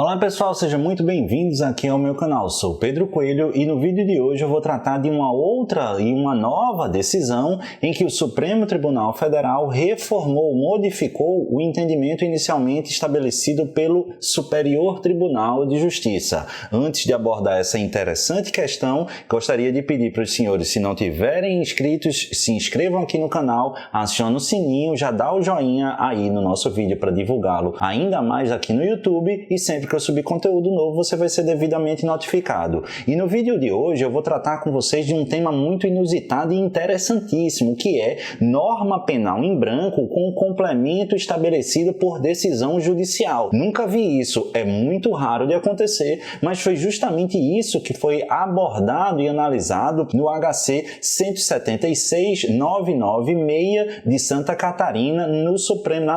Olá pessoal, sejam muito bem-vindos aqui ao meu canal. Sou Pedro Coelho e no vídeo de hoje eu vou tratar de uma outra e uma nova decisão em que o Supremo Tribunal Federal reformou, modificou o entendimento inicialmente estabelecido pelo Superior Tribunal de Justiça. Antes de abordar essa interessante questão, gostaria de pedir para os senhores, se não tiverem inscritos, se inscrevam aqui no canal, acione o sininho, já dá o joinha aí no nosso vídeo para divulgá-lo ainda mais aqui no YouTube e sempre que eu subir conteúdo novo, você vai ser devidamente notificado. E no vídeo de hoje eu vou tratar com vocês de um tema muito inusitado e interessantíssimo, que é norma penal em branco com complemento estabelecido por decisão judicial. Nunca vi isso, é muito raro de acontecer, mas foi justamente isso que foi abordado e analisado no HC 176-996 de Santa Catarina na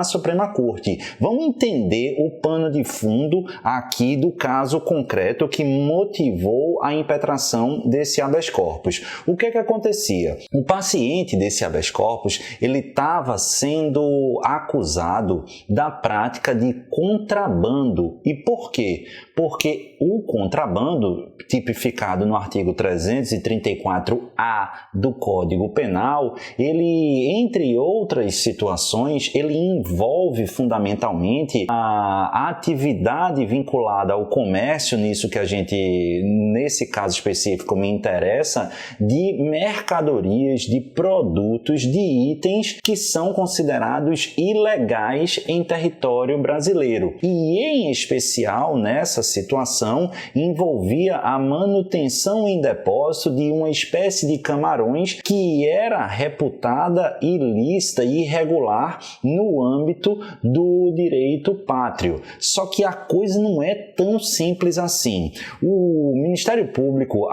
Suprema Corte. Vamos entender o pano de fundo aqui do caso concreto que motivou a impetração desse habeas corpus. O que acontecia? O paciente desse habeas corpus, ele estava sendo acusado da prática de contrabando. E por quê? Porque o contrabando, tipificado no artigo 334-A do Código Penal, ele, entre outras situações, ele envolve fundamentalmente a atividade vinculada ao comércio, nesse caso específico me interessa, de mercadorias, de produtos, de itens que são considerados ilegais em território brasileiro. E em especial nessa situação envolvia a manutenção em depósito de uma espécie de camarões que era reputada ilícita e irregular no âmbito do direito pátrio. Só que a coisa não é tão simples assim. O Ministério Público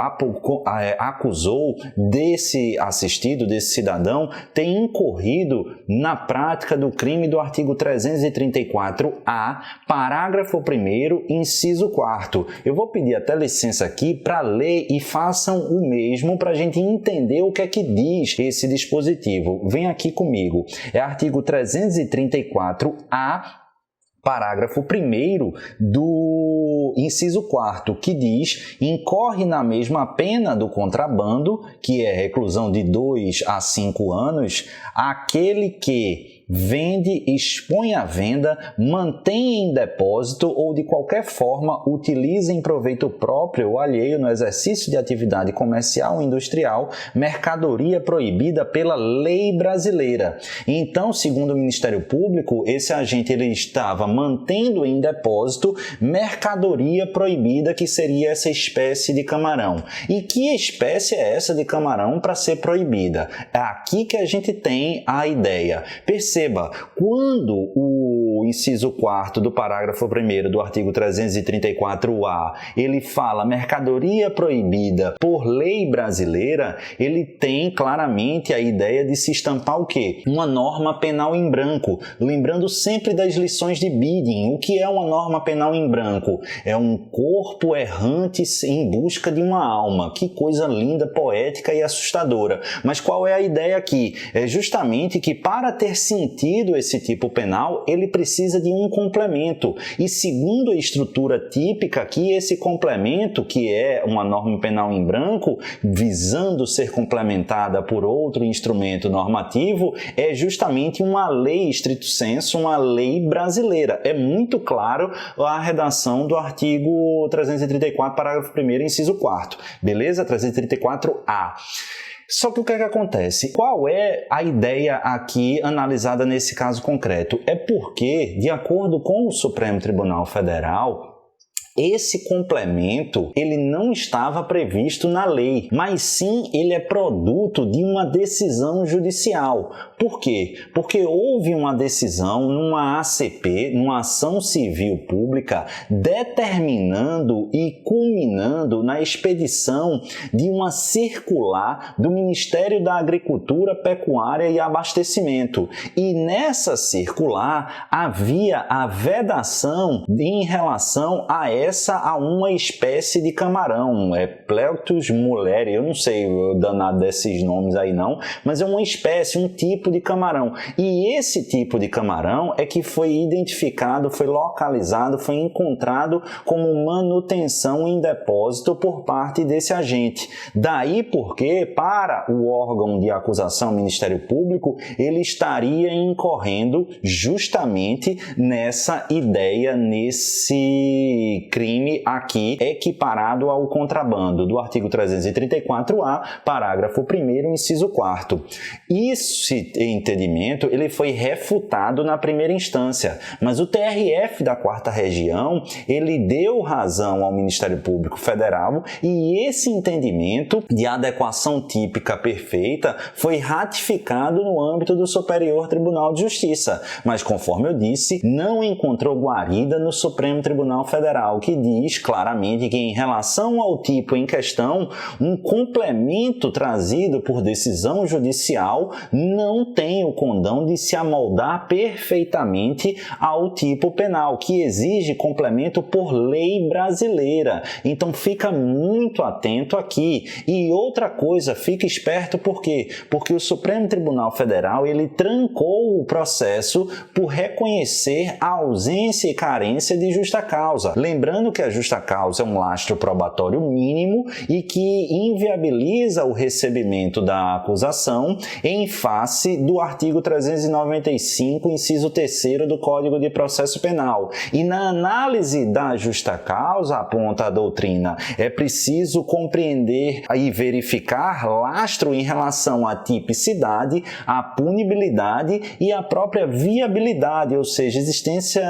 acusou desse assistido, desse cidadão, ter incorrido na prática do crime do artigo 334-A, parágrafo 1º, inciso 4º. Eu vou pedir até licença aqui para ler e façam o mesmo para a gente entender o que é que diz esse dispositivo. Vem aqui comigo. É artigo 334-A, parágrafo 1º do inciso 4º, que diz: incorre na mesma pena do contrabando, que é reclusão de 2 a 5 anos, aquele que vende, expõe à venda, mantém em depósito ou de qualquer forma utiliza em proveito próprio ou alheio no exercício de atividade comercial ou industrial mercadoria proibida pela lei brasileira. Então, segundo o Ministério Público, esse agente ele estava mantendo em depósito mercadoria proibida, que seria essa espécie de camarão. E que espécie é essa de camarão para ser proibida? É aqui que a gente tem a ideia. Perceba, quando o inciso 4º do parágrafo 1º do artigo 334-A, ele fala mercadoria proibida por lei brasileira, ele tem claramente a ideia de se estampar o quê? Uma norma penal em branco. Lembrando sempre das lições de Bidding. O que é uma norma penal em branco? É um corpo errante em busca de uma alma. Que coisa linda, poética e assustadora. Mas qual é a ideia aqui? É justamente que para ter sentido esse tipo penal, ele precisa de um complemento. E segundo a estrutura típica aqui, esse complemento, que é uma norma penal em branco, visando ser complementada por outro instrumento normativo, é justamente uma lei estrito sensu, uma lei brasileira. É muito claro a redação do artigo 334, parágrafo 1º, inciso 4º. Beleza? 334-A. Só que o que acontece? Qual é a ideia aqui analisada nesse caso concreto? É porque, de acordo com o Supremo Tribunal Federal, esse complemento ele não estava previsto na lei, mas sim ele é produto de uma decisão judicial. Por quê? Porque houve uma decisão numa ACP, numa ação civil pública, determinando e culminando na expedição de uma circular do Ministério da Agricultura, Pecuária e Abastecimento. E nessa circular havia a vedação em relação a uma espécie de camarão, Plectus muleri, eu não sei o danado desses nomes aí não, mas é uma espécie, um tipo tipo de camarão. E esse tipo de camarão é que foi identificado, foi localizado, foi encontrado como manutenção em depósito por parte desse agente. Daí porque, para o órgão de acusação, Ministério Público, ele estaria incorrendo justamente nessa ideia, nesse crime aqui, equiparado ao contrabando, do artigo 334-A, parágrafo 1º, inciso 4º. Esse entendimento ele foi refutado na primeira instância, mas o TRF da 4ª Região, ele deu razão ao Ministério Público Federal e esse entendimento de adequação típica perfeita foi ratificado no âmbito do Superior Tribunal de Justiça, mas conforme eu disse, não encontrou guarida no Supremo Tribunal Federal, que diz claramente que em relação ao tipo em questão, um complemento trazido por decisão judicial não tem o condão de se amoldar perfeitamente ao tipo penal, que exige complemento por lei brasileira. Então fica muito atento aqui. E outra coisa, fica esperto por quê? Porque o Supremo Tribunal Federal ele trancou o processo por reconhecer a ausência e carência de justa causa. Lembrando que a justa causa é um lastro probatório mínimo e que inviabiliza o recebimento da acusação em face do artigo 395, inciso 3º do Código de Processo Penal. E na análise da justa causa, aponta a doutrina, é preciso compreender e verificar lastro em relação à tipicidade, à punibilidade e à própria viabilidade, ou seja, existência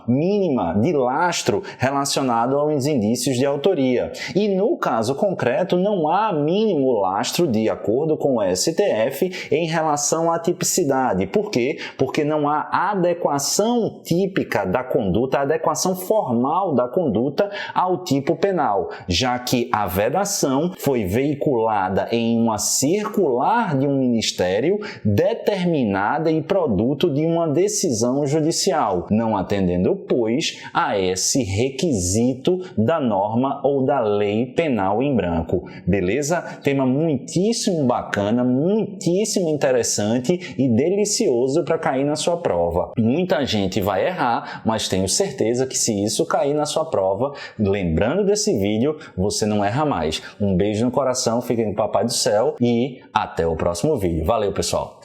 mínima de lastro relacionado aos indícios de autoria. E no caso concreto, não há mínimo lastro, de acordo com o STF, em relação à tipicidade. Por quê? Porque não há adequação típica da conduta, adequação formal da conduta ao tipo penal, já que a vedação foi veiculada em uma circular de um ministério determinada e produto de uma decisão judicial, não atendendo, pois, a esse requisito da norma ou da lei penal em branco. Beleza? Tema muitíssimo bacana, muitíssimo interessante e delicioso para cair na sua prova. Muita gente vai errar, mas tenho certeza que se isso cair na sua prova, lembrando desse vídeo, você não erra mais. Um beijo no coração, fiquem com o Papai do Céu e até o próximo vídeo. Valeu, pessoal!